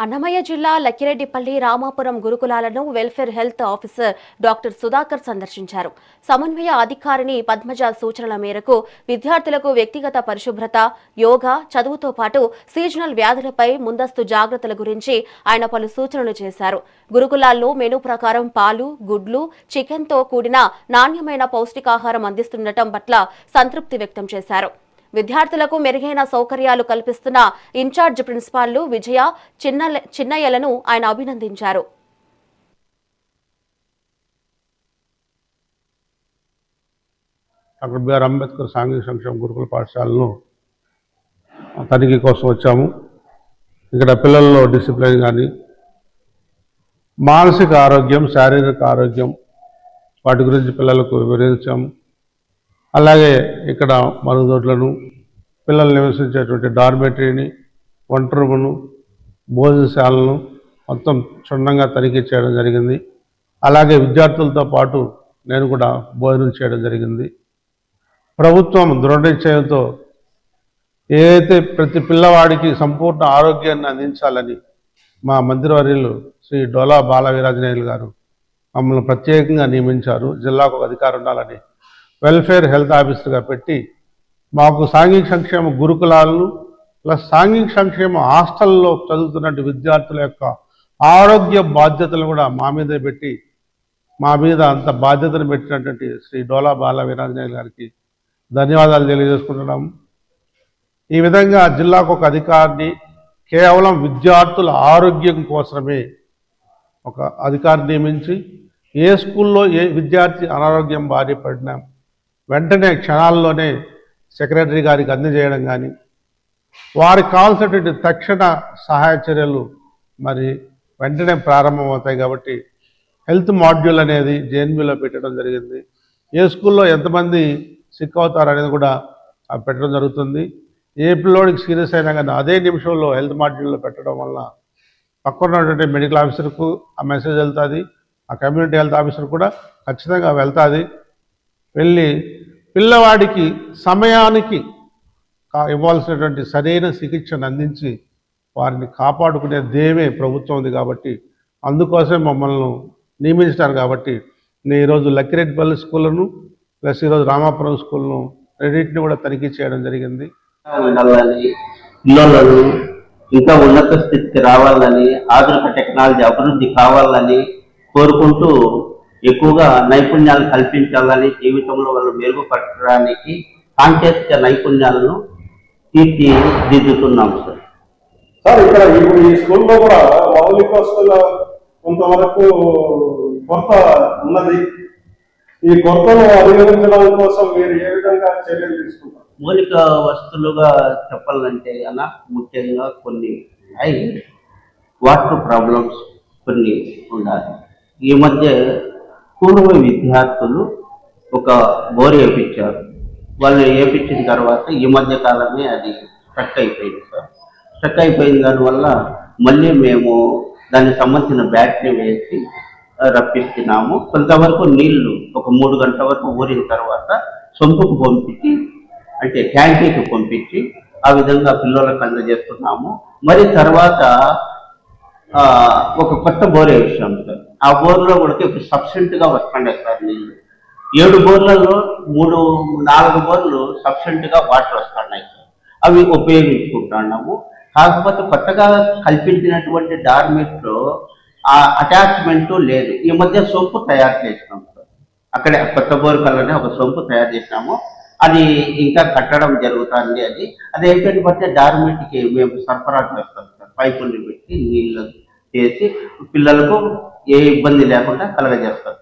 అన్నమయ్య జిల్లా లక్కిరెడ్డిపల్లి రామాపురం గురుకులాలను welfare health officer doctor Sudhakar సందర్శించారు. సమన్వయ అధికారిని పద్మజ సూచనల మేరకు విద్యార్థులకు వ్యక్తిగత పరిశుభ్రత, యోగా, చదువుతో పాటు సీజనల్ వ్యాధులపై ముందస్తు జాగ్రత్తల గురించి ఆయన పలు సూచనలు చేశారు. గురుకులాల్లో మెనూ ప్రకారం పాలు, గుడ్లు, చికెన్తో కూడిన నాణ్యమైన పౌష్టికాహారం అందిస్తుండటం పట్ల సంతృప్తి వ్యక్తం చేశారు. విద్యార్థులకు మెరుగైన సౌకర్యాలు కల్పిస్తున్న ఇన్ఛార్జ్ ప్రిన్సిపాల్లు విజయ, చిన్నయ్యలను ఆయన అభినందించారు. డాక్టర్ బిఆర్ అంబేద్కర్ సాంఘిక సంక్షేమ గురుకుల పాఠశాలను తనిఖీ కోసం వచ్చాము. ఇక్కడ పిల్లల్లో డిసిప్లిన్ కానీ, మానసిక ఆరోగ్యం, శారీరక ఆరోగ్యం వాటి గురించి పిల్లలకు వివరించాము. అలాగే ఇక్కడ మరుగుదొడ్లను, పిల్లలు నివసించేటువంటి డార్మెటరీని, వంట రూమును, భోజనశాలను మొత్తం క్షుణ్ణంగా తనిఖీ చేయడం జరిగింది. అలాగే విద్యార్థులతో పాటు నేను కూడా భోజనం చేయడం జరిగింది. ప్రభుత్వం దృఢ నిశ్చయంతో ఏదైతే ప్రతి పిల్లవాడికి సంపూర్ణ ఆరోగ్యాన్ని అందించాలని మా మంత్రివర్యులు శ్రీ డోలా బాలవీరాంజనేయులు గారు మమ్మల్ని ప్రత్యేకంగా నియమించారు. జిల్లాకు ఒక అధికారం ఉండాలని వెల్ఫేర్ హెల్త్ ఆఫీసర్గా పెట్టి మాకు సాంఘిక సంక్షేమ గురుకులాలను ప్లస్ సాంఘిక సంక్షేమ హాస్టల్లో చదువుతున్నటువంటి విద్యార్థుల యొక్క ఆరోగ్య బాధ్యతలు కూడా మా మీదే పెట్టి మా మీద అంత బాధ్యతను పెట్టినటువంటి శ్రీ డోలా బాల వీరాంజనేయులు గారికి ధన్యవాదాలు తెలియజేసుకుంటున్నాము. ఈ విధంగా జిల్లాకు ఒక అధికారిని కేవలం విద్యార్థుల ఆరోగ్యం కోసమే ఒక అధికారిని నియమించి ఏ స్కూల్లో ఏ విద్యార్థి అనారోగ్యం బారి పడినా వెంటనే క్షణాల్లోనే సెక్రటరీ గారికి అందజేయడం కానీ, వారికి కావాల్సినటువంటి తక్షణ సహాయ చర్యలు మరి వెంటనే ప్రారంభమవుతాయి. కాబట్టి హెల్త్ మాడ్యూల్ అనేది జేఎన్బీలో పెట్టడం జరిగింది. ఏ స్కూల్లో ఎంతమంది సిక్ అవుతారు అనేది కూడా పెట్టడం జరుగుతుంది. ఏ పిల్లోడికి సీరియస్ అయినా కానీ అదే నిమిషంలో హెల్త్ మాడ్యూల్లో పెట్టడం వల్ల పక్కన ఉన్నటువంటి మెడికల్ ఆఫీసర్కు ఆ మెసేజ్ వెళ్తుంది, ఆ కమ్యూనిటీ హెల్త్ ఆఫీసర్ కూడా ఖచ్చితంగా వెళ్తుంది. వెళ్ళి పిల్లవాడికి సమయానికి ఇవ్వాల్సినటువంటి సరైన చికిత్సను అందించి వారిని కాపాడుకునే దేవే ప్రభుత్వం ఉంది. కాబట్టి అందుకోసమే మమ్మల్ని నియమించినారు. కాబట్టి నేను ఈరోజు లక్కిరెడ్డిపల్లి స్కూళ్ళను ప్లస్ ఈరోజు రామాపురం స్కూల్ను రెండింటిని కూడా తనిఖీ చేయడం జరిగింది. పిల్లలను ఇంకా ఉన్నత స్థితికి రావాలని, ఆధునిక టెక్నాలజీ అభివృద్ధి కావాలని కోరుకుంటూ ఎక్కువగా నైపుణ్యాలు కల్పించాలని, జీవితంలో వాళ్ళు మెరుగుపరచడానికి సాంకేతిక నైపుణ్యాలను తీర్చిదిద్దుతున్నాం సార్. ఇక్కడ ఇప్పుడు ఈ స్కూల్లో కూడా మౌలిక వస్తువుల కొంతవరకు కొరత ఉన్నది. ఈ కొరతను అధిగమించడం కోసం మీరు ఏ విధంగా చర్యలు తీసుకుంటారు? మౌలిక వస్తువులుగా చెప్పాలంటే అలా ముఖ్యంగా కొన్ని వాటర్ ప్రాబ్లమ్స్ కొన్ని ఉండాలి. ఈ మధ్య పూర్వ విద్యార్థులు ఒక బోర్ వేయించారు. వాళ్ళు వేయించిన తర్వాత ఈ మధ్య కాలమే అది స్ట్రక్ అయిపోయింది సార్. స్ట్రక్ అయిపోయిన దానివల్ల మళ్ళీ మేము దానికి సంబంధించిన బ్యాటరీ వేసి రప్పిస్తున్నాము. కొంతవరకు నీళ్లు ఒక 3 గంటల వరకు ఊరిన తర్వాత సొంపుకు పంపించి, అంటే ట్యాంకీకి పంపించి ఆ విధంగా పిల్లలకు అందజేస్తున్నాము. మరి తర్వాత ఒక కొత్త బోర్ వేసాం సార్. ఆ బోర్లో కూడా ఇప్పుడు సఫిషియెంట్గా వస్తున్నాయి సార్ నీళ్ళు. 7 బోర్లలో 4 బోర్లు సఫిషియెంట్గా వాటర్ వస్తున్నాయి సార్. అవి ఉపయోగించుకుంటున్నాము. కాకపోతే కొత్తగా కల్పించినటువంటి డార్మెట్లో ఆ అటాచ్మెంట్ లేదు. ఈ మధ్య సొంపు తయారు చేసినాం సార్. అక్కడే కొత్త బోర్ కల్లోనే ఒక సొంపు తయారు చేసినాము. అది ఇంకా కట్టడం జరుగుతుంది. అది అయిపోయిన బట్టి డార్మెట్కి మేము సరఫరా చేస్తాం సార్. పైపుల్ని పెట్టి నీళ్ళు చేసి పిల్లలకు ఏ ఇబ్బంది లేకుండా కలగజేస్తాం.